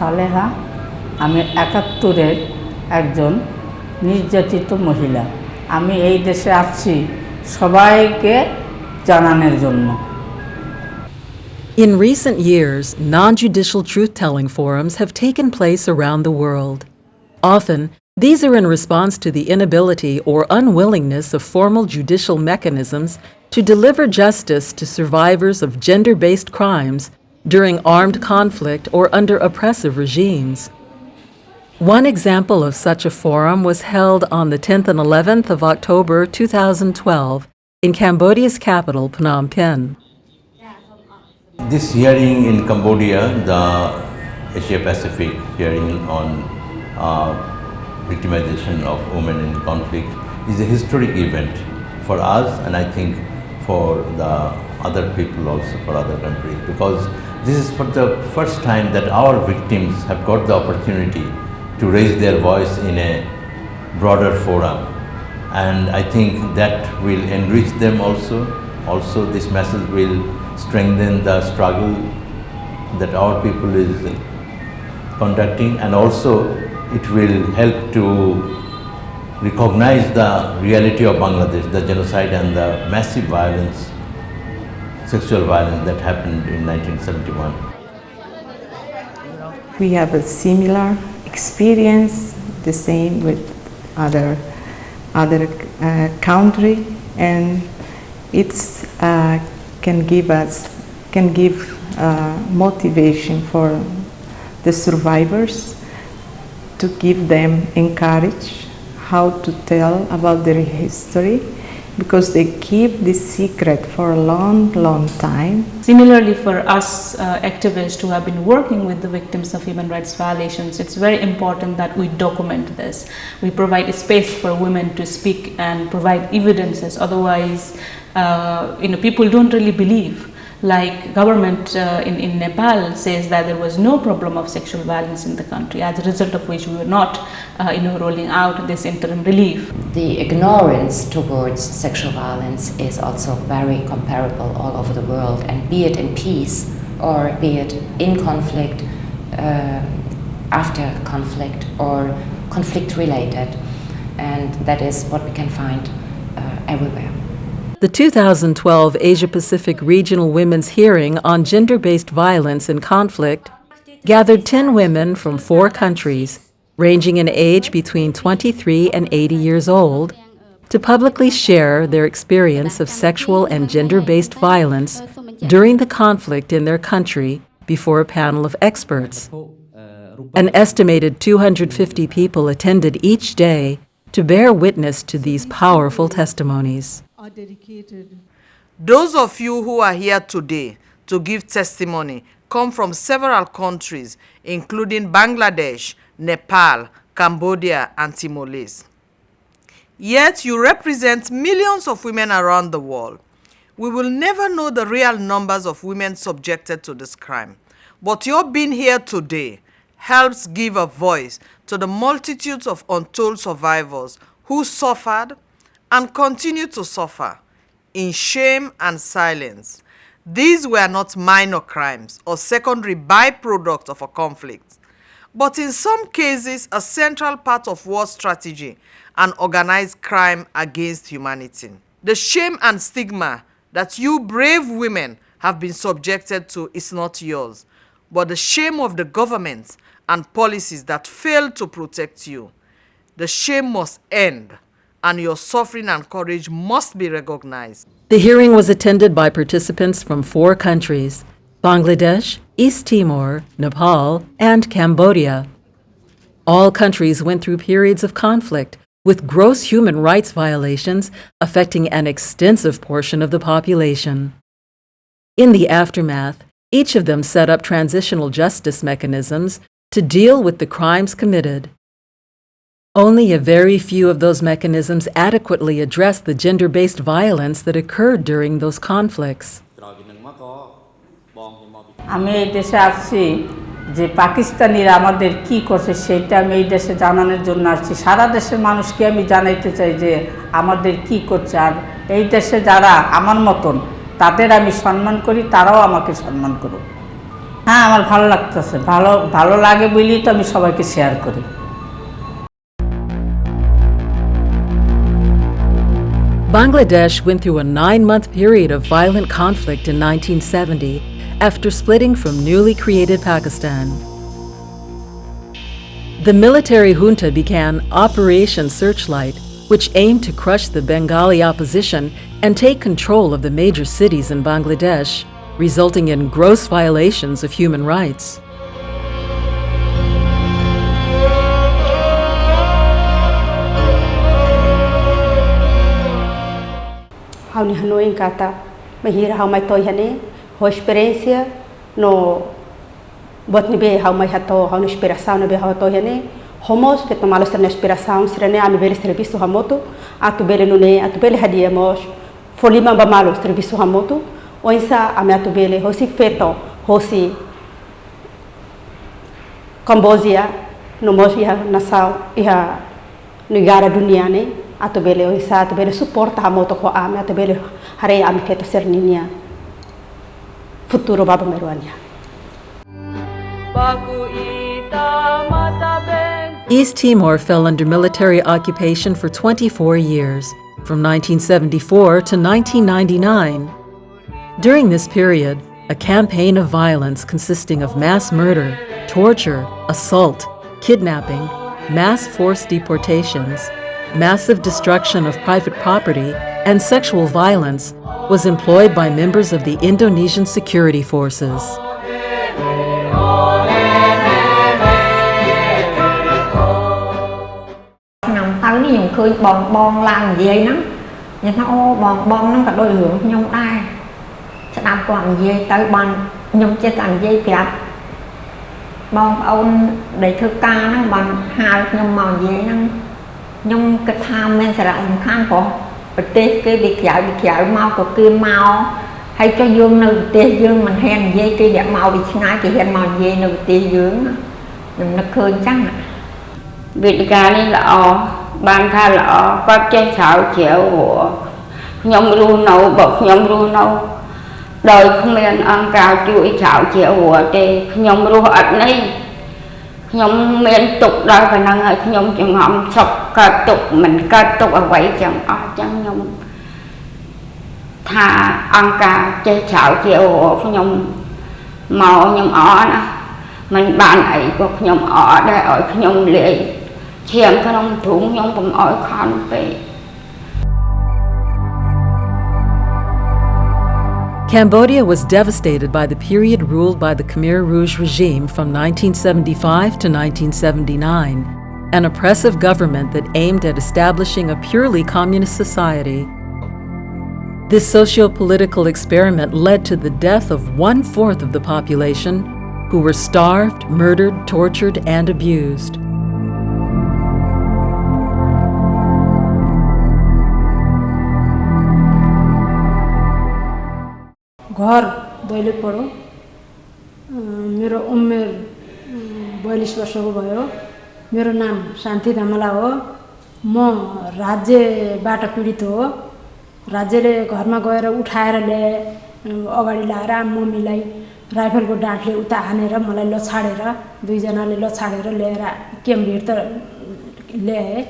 সালেহা আমি ৭১-এর একজন নির্যাতিত মহিলা আমি এই দেশে আসছি সবাইকে জানানোর জন্য In recent years, non-judicial truth-telling forums have taken place around the world. Often, these are in response to the inability or unwillingness of formal judicial mechanisms to deliver justice to survivors of gender-based crimes during armed conflict or under oppressive regimes. One example of such a forum was held on the 10th and 11th of October 2012 in Cambodia's capital, Phnom Penh. This hearing in Cambodia, the Asia-Pacific hearing on victimization of women in conflict, is a historic event for us and I think for the other people also, for other countries, because this is for the first time that our victims have got the opportunity to raise their voice in a broader forum, and I think that will enrich them also. Also, this message will strengthen the struggle that our people is conducting, and also it will help to recognize the reality of Bangladesh, the genocide and the massive violence, sexual violence that happened in 1971. We have a similar experience, the same with other country, and it's can give motivation for the survivors to give them encourage how to tell about their history, because they keep this secret for a long time. Similarly, for us activists who have been working with the victims of human rights violations, it's very important that we document this. We provide a space for women to speak and provide evidences. Otherwise, people don't really believe. Like government in Nepal says that there was no problem of sexual violence in the country, as a result of which we were not rolling out this interim relief. The ignorance towards sexual violence is also very comparable all over the world, and be it in peace or be it in conflict, after conflict or conflict related, and that is what we can find everywhere. The 2012 Asia-Pacific Regional Women's Hearing on Gender-Based Violence and Conflict gathered 10 women from 4 countries, ranging in age between 23 and 80 years old, to publicly share their experience of sexual and gender-based violence during the conflict in their country before a panel of experts. An estimated 250 people attended each day to bear witness to these powerful testimonies. Those of you who are here today to give testimony come from several countries, including Bangladesh, Nepal, Cambodia, and Timor-Leste. Yet you represent millions of women around the world. We will never know the real numbers of women subjected to this crime, but your being here today helps give a voice to the multitudes of untold survivors who suffered and continue to suffer in shame and silence. These were not minor crimes or secondary byproducts of a conflict, but in some cases a central part of war strategy and organized crime against humanity. The shame and stigma that you brave women have been subjected to is not yours, but the shame of the governments and policies that fail to protect you. The shame must end, and your suffering and courage must be recognized. The hearing was attended by participants from 4 countries: Bangladesh, East Timor, Nepal, and Cambodia. All countries went through periods of conflict, with gross human rights violations affecting an extensive portion of the population. In the aftermath, each of them set up transitional justice mechanisms to deal with the crimes committed. Only a very few of those mechanisms adequately address the gender-based violence that occurred during those conflicts. আমি এই দেশে আসছি যে পাকিস্তানিরা আমাদের কি করছে সেটা আমি এই দেশে জানানোর জন্য আসছি। সারা দেশের মানুষকে আমি জানাইতে চাই যে আমাদের কি করছে, আর এই দেশে যারা আমার মতন তাদের আমি সম্মান করি, তারাও আমাকে সম্মান করুক। হ্যাঁ আমার ভালো লাগতেছে ভালো ভালো লাগে বলেই তো আমি সবাইকে শেয়ার করি Bangladesh went through a 9-month period of violent conflict in 1970 after splitting from newly created Pakistan. The military junta began Operation Searchlight, which aimed to crush the Bengali opposition and take control of the major cities in Bangladesh, resulting in gross violations of human rights. How ni hanoing kata mahira how mai toy hane ho experiência no bot ni be how mai hato how no inspiração no be how toy hane homos que tomamos na inspiração serene ami bele serviço hamoto atu bele no ne atu bele hadiamos folima ba malo serviço hamoto oinsa ami atu bele hosi feto hosi Cambodia no mos ia nasau ia negara dunia ne atu bele oinsa atu bele suporta hamoto ko ami atu bele hare ami feto serninia futuro baba meruania East Timor fell under military occupation for 24 years, from 1974 to 1999. During this period, a campaign of violence consisting of mass murder, torture, assault, kidnapping, mass forced deportations, massive destruction of private property, and sexual violence was employed by members of the Indonesian security forces. Nhưng khơi bòn bòn làm gì nó nhưng nó bòn bòn nó cả đôi hưởng nhung ai sẽ làm còn gì tới bòn nhung chết làm gì kìa bòn ông để thư ca nó bòn hai nhung mòn gì nó nhung cái tham nên sẽ là khăn của tê cái bị dạy mau của kia mau hay cho dương nơi tê dương mình hèn dây kia đẹp màu bị ngay thì hèn màu dây nơi tê dương nó khơi chắc nè việc cái này là ban thay là có chơi xạo chịu của nhom luôn nấu bột nhom luôn nấu đời không nên ăn cao chuỗi xạo chịu của thì nhom luôn ở đây nhom miền tục đời phải năng hay nhom chừng hòm sọc cả tục mình cả tục ở vậy chẳng nhom thà ăn cao chơi xạo chịu của nhom màu nhom ó nè mình bạn ấy của nhom ó đây ở nhom lệ Cambodia was devastated by the period ruled by the Khmer Rouge regime from 1975 to 1979, an oppressive government that aimed at establishing a purely communist society. This socio-political experiment led to the death of 1/4 of the population, who were starved, murdered, tortured, and abused. घर दैलेख पढो मेरो उमेर 42 वर्षको भयो मेरो नाम शान्ति धामला हो म राज्यबाट पीडित हो राज्यले घरमा गएर उठाएर ल्याए अगाडि लाएर मम्मीलाई राइफलको डाँटले उता हानेर मलाई लछाडेर दुईजनाले लछाडेर ल्याएर केम भित्र ल्याए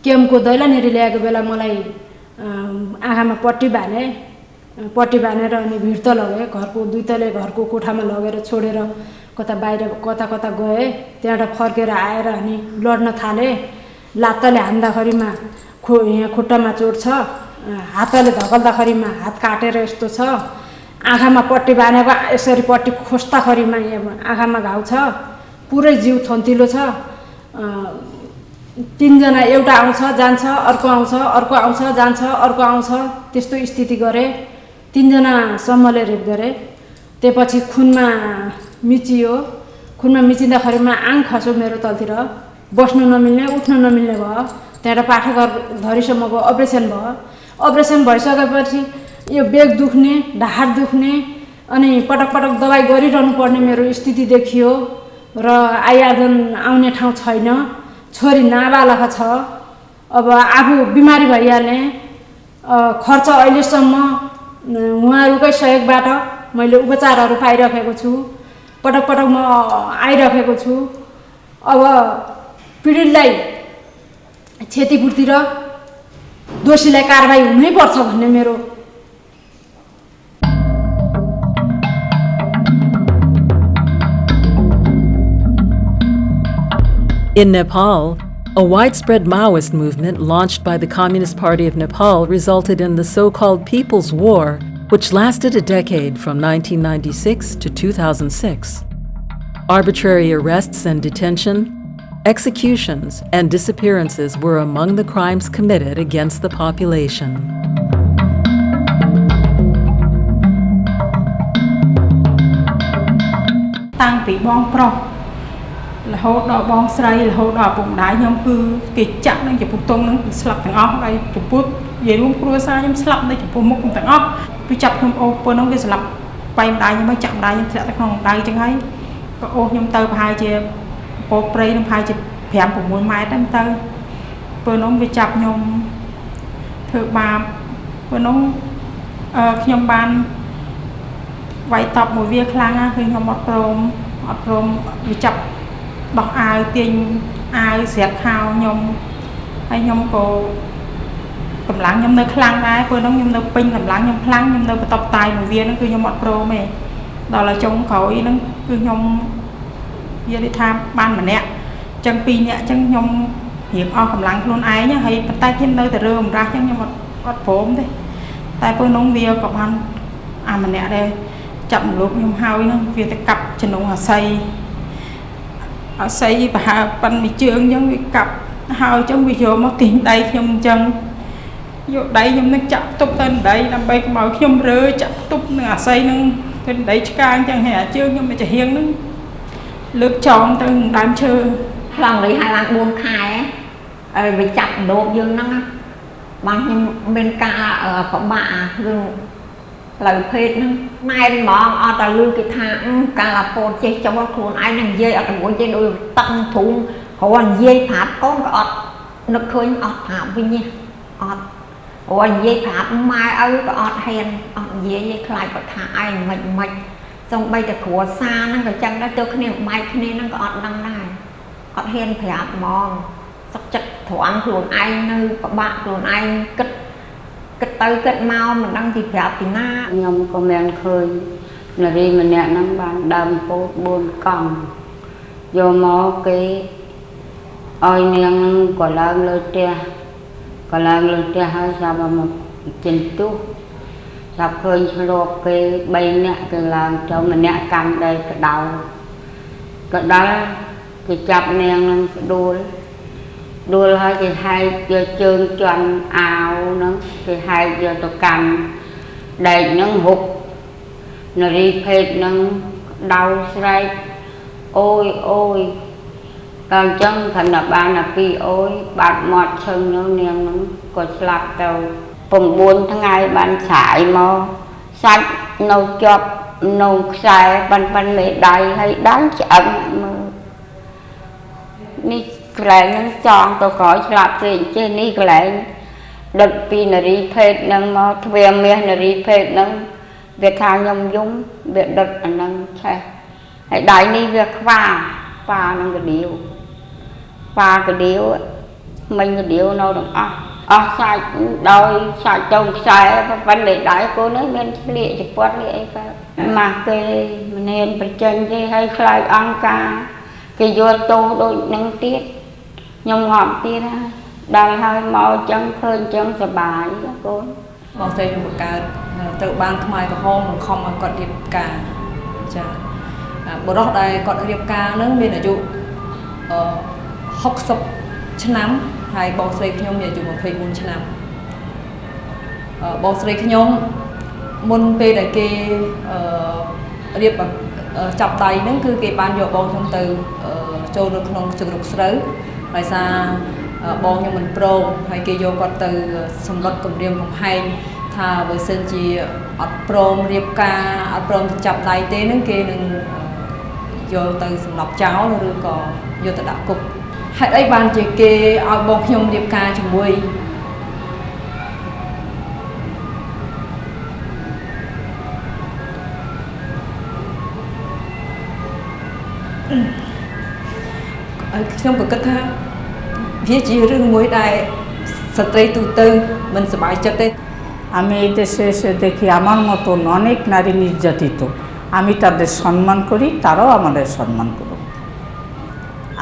केमको दैलानेरी ल्याएको बेला मलाई आँखामा पट्टी बानेर अनि भिर्त लगे घरको दुई तले घरको कोठामा लगेर छोडेर कता बाहिर कता गए त्यहाँबाट फर्केर आएर अनि लड्न थाले लात्ताले हान्दाखरिमा यहाँ खुट्टामा चोट छ हातले धकल्दाखरिमा हात काटेर यस्तो छ आँखामा पट्टी बानेको यसरी पट्टी खोस्दाखरिमा यहाँ आँखामा घाउ छ पुरै जिउ थन्तिलो छ तीनजना एउटा आउँछ जान्छ अर्को आउँछ जान्छ अर्को आउँछ त्यस्तो स्थिति गरे तीनजना सम्मले रेप गरे त्यसपछि खुनमा मिचिँदाखरिमा आङ खस्यो मेरो तलतिर बस्न नमिल्ने उठ्न नमिल्ने भयो त्यहाँबाट पाठेघर धरीसम्मको अपरेसन भइसकेपछि यो बेग दुख्ने ढाड दुख्ने अनि पटक दबाई गरिरहनु पर्ने मेरो स्थिति देखियो र आइआजन आउने ठाउँ छैन छोरी नाबालक छ अब आफू बिमारी भइहाल्ने खर्च अहिलेसम्म उहाँहरूकै सहयोगबाट मैले उपचारहरू पाइरहेको छु पटक पटक म आइराखेको छु अब पीडितलाई क्षतिपूर्ति र दोषीलाई कारबाही हुनै पर्छ भन्ने मेरो In Nepal, a widespread Maoist movement launched by the Communist Party of Nepal resulted in the so-called People's War, which lasted a decade from 1996 to 2006. Arbitrary arrests and detention, executions, and disappearances were among the crimes committed against the population. Tăng bị bong pro là hốt đỏ bong sray là hốt đỏ bụng đái nhóm cứ kịch chặt nên chụp tung nó slap thằng óc đây chụp bút về luôn cua xa nhóm slap đây chụp mốc thằng óc cứ chặt nhóm ô bữa nó cái slap bay đái nhưng mà chạm đái nhưng sẽ không đái chẳng hay có ô nhóm tơ hai chia bộ prey nhóm hai chia phèm của mùi mai đâm tơ bữa nó bị chặt nhóm thợ bà bữa nó nhóm ban vậy tập một việc lang khi nhóm một prom bị chặt đọc ai tiền ai xẹt hào nhóm hay nhóm có cầm láng nhóm nơi khlang đấy bữa nó nhóm nơi pin cầm láng nhóm khlang nhóm nơi tập tài một viên nó cứ nhóm một pro mày đó là trong khẩu nó cứ nhóm giờ đi tham ban mà nè chân pin nè chân nhóm hiệp o cầm láng luôn ai nhá hay bắt tay thêm nơi từ rơm ra chân nhóm một phốm thế tại bữa nó việc có ban mà nè đây chậm lúc nhóm hao nó việc ta cặp chân nó xây ở xây bà ban bị trường giống bị cặp hao trong video mất tiền đây nhom chân vô đây nhom nó chặt tụt tên đây làm bay màu nhom rơi chặt tụt nó xây nó tên đấy càng chẳng hề chưa nhưng mà chỉ hiên nó lướt tròn từng đám chơi lần lấy hai bạn buồn khai ấy bị chặt đột dương nó bằng nhưng bên ca ở có bạ dương lời phê nó mai mong ở tại lương cái thang ca là phô chế cho nó khuôn ai nàng dây ở tại buổi chế đôi tăng thùng họ anh dây pháp con có ọt nó khơi ọt phạm với nha ọt họ anh dây pháp mai ơi có ọt hèn ọt dây khai có thả ai mạch xong bây giờ của xa nó có chân đó tôi khné mai khné nó có ọt đăng này ọt hèn pháp mong sắc chất thoáng khuôn ai nơi có bạn khuôn ai kết tới kết mau mình đăng thì phép thì na nhom có men khơi là đi mình nè năm bạn đầm phố buôn còng vô mó cái oi niang có lang lơ tia hai sao mà một chân tu sắp khơi lột cái bay nè cái làng cho mình nè cầm đây cái đầu cái đó cái chập niang đua hơi thì hai giờ trơn tròn áo nó thì hai giờ tôi cầm đầy nó hụt nó đi phết nó đau say ôi còn chân thành là ba là pi ôi bạn mọt chân nó niềm nó có slap đầu cùng buôn tháng ngày bạn xài mò sách nâu chọp nâu xài ban mẹ đầy hay đáng chậm mà ní cái nó chọn tôi khỏi slap gì chứ ní cái đợt pi nó đi phết nó mò thuê mẹ nó đi phết nó việc thang nhom dung việc đợt nó xe hãy đại ní việc pha nó cái điều mình cái điều nào được sai đôi sai trông sai vấn đề đại cô nói men lệ chỉ quát lệ mà cái nên phải chân cái hay khai ăn ca cái vô tô đôi nâng tiết nhung ngọt tiết đài hai màu chân khơi chân sờ bài côบอกใจอยู่การtự banทำไมกับห้องคอมกอดเรียบกาจ้ะบทใดกอดเรียบกานั้นมีอายุ60 ឆ្នាំហើយបងស្រីខ្ញុំមានអាយុ24ឆ្នាំបងស្រីខ្ញុំមុនពេលដែលគេរៀបចាប់ដៃហ្នឹងគឺគេបានយកបងខ្ញុំទៅចូលនៅក្នុងជង្រុកស្រូវដោយសារបងខ្ញុំមិនព្រមហើយគេយកគាត់ទៅសម្លុតគម្រាមកំហែងថាបើសិនជាអត់ព្រមរៀបការអត់ព្រមចាប់ដៃទេហ្នឹងគេនឹងយកទៅសម្លាប់ចោលឬក៏យកទៅដាក់គុកហេតុអីបានជាគេឲ្យបងខ្ញុំរៀបការជាមួយ ខ្ញុំក៏គិតថាវាជារឿងមួយដែលស្ត្រីទូទៅមិនសប្បាយចិត្តទេ আমি এই দেশে এসে দেখি আমার মতন অনেক নারী নির্যাতিত আমি তাদের সম্মান করি তারাও আমাদের সম্মান করুক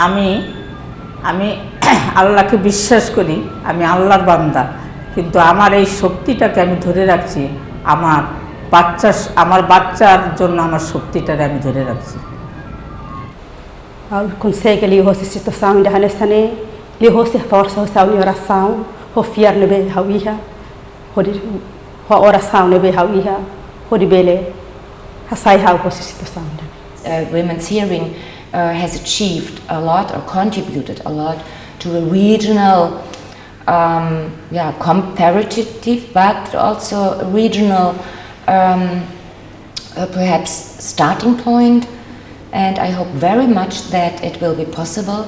আমি আমি আল্লাহকে বিশ্বাস করি আমি আল্লাহর বান্দা কিন্তু আমার এই শক্তিটাকে আমি ধরে রাখছি আমার বাচ্চার জন্য আমার শক্তিটাকে আমি ধরে রাখছি consegue ali a situação ainda nessa né li hosse força hosse a oração ho fiar nebe hawiha ho oração nebe hawiha ho di bele hasai ha hosse situação Women's hearing has achieved a lot or contributed a lot to a regional comparative but also a regional perhaps starting point. And I hope very much that it will be possible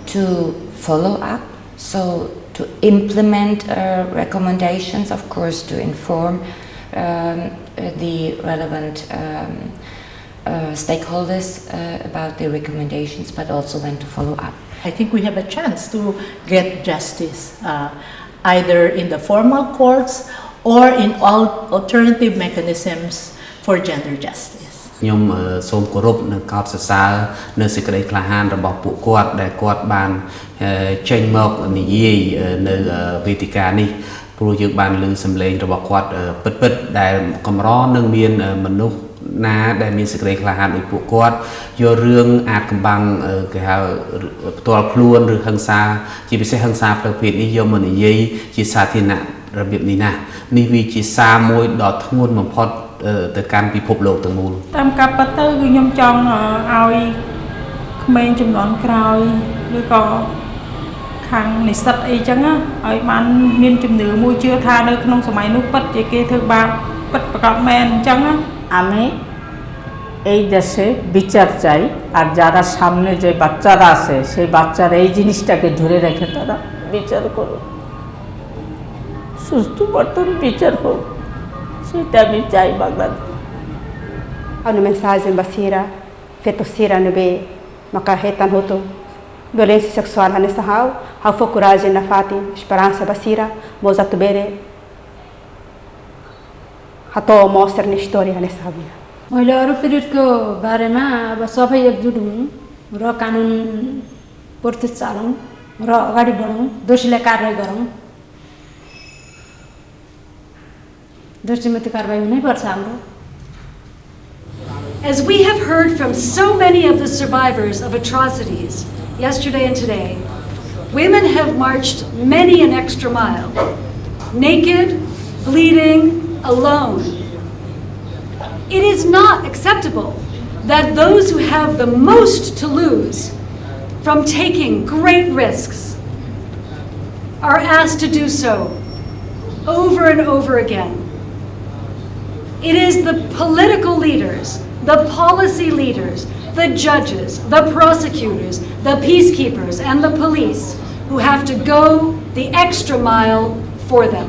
to follow up, so to implement recommendations, of course, to inform the relevant stakeholders about the recommendations, but also then to follow up. I think we have a chance to get justice, either in the formal courts or in all alternative mechanisms for gender justice. ខ្ញុំសូមគោរពនិងកោតសរសើរនៅសេចក្តីក្លាហានរបស់ពួកគាត់ដែលគាត់បានចេញមកនិយាយនៅវេទិកានេះព្រោះយើងបានឮសម្លេងរបស់គាត់ពិតៗដែលកម្រនឹងមានមនុស្សណាដែលមានសេចក្តីក្លាហានដូចពួកគាត់យករឿងអាចកំបាំងគេហៅផ្ទាល់ខ្លួនឬហិង្សាជាពិសេសហិង្សាផ្លូវភេទនេះយកមកនិយាយជាសាធារណៈរបៀបនេះណានេះវាជាសារមួយដ៏ធ្ងន់បំផុតទៅកាន់ពិភពលោកទាំងមូលតាមការពិតទៅគឺខ្ញុំចង់ឲ្យក្មេងជំនាន់ក្រោយឬក៏ខាងនិស្សិតអីចឹងឲ្យបានមានជំនឿមួយជឿថានៅក្នុងសម័យនោះពិតជាគេធ្វើបាបពិតប្រកបមែនអញ្ចឹងআমি এই দেশে বিচার চাই আর যারা সামনে যে বাচ্চারা আছে সেই বাচ্চারা এই জিনিসটাকে ধরে রেখে তারা বিচার করুক সুস্থ মতন বিচার হোক সেটা আমি চাই Bangladesh Una mensagem basira feito sira nebe makahetan hoto violência sexual nessa hau fo coragem na fati esperança basira moza tubere hato mostra na história nessa vida मैले अरू पिरियडको बारेमा अब सबै एकजुट हुँ र कानुन प्रत्यक्ष चालौँ र अगाडि बढौँ दोषीलाई कारवाही गरौँ दोषीमाथि कारवाही हुनैपर्छ हाम्रो As we have heard from so many of the survivors of atrocities yesterday and today, women have marched many an extra mile, naked, bleeding, alone. It is not acceptable that those who have the most to lose from taking great risks are asked to do so over and over again. It is the political leaders, the policy leaders, the judges, the prosecutors, the peacekeepers, and the police who have to go the extra mile for them.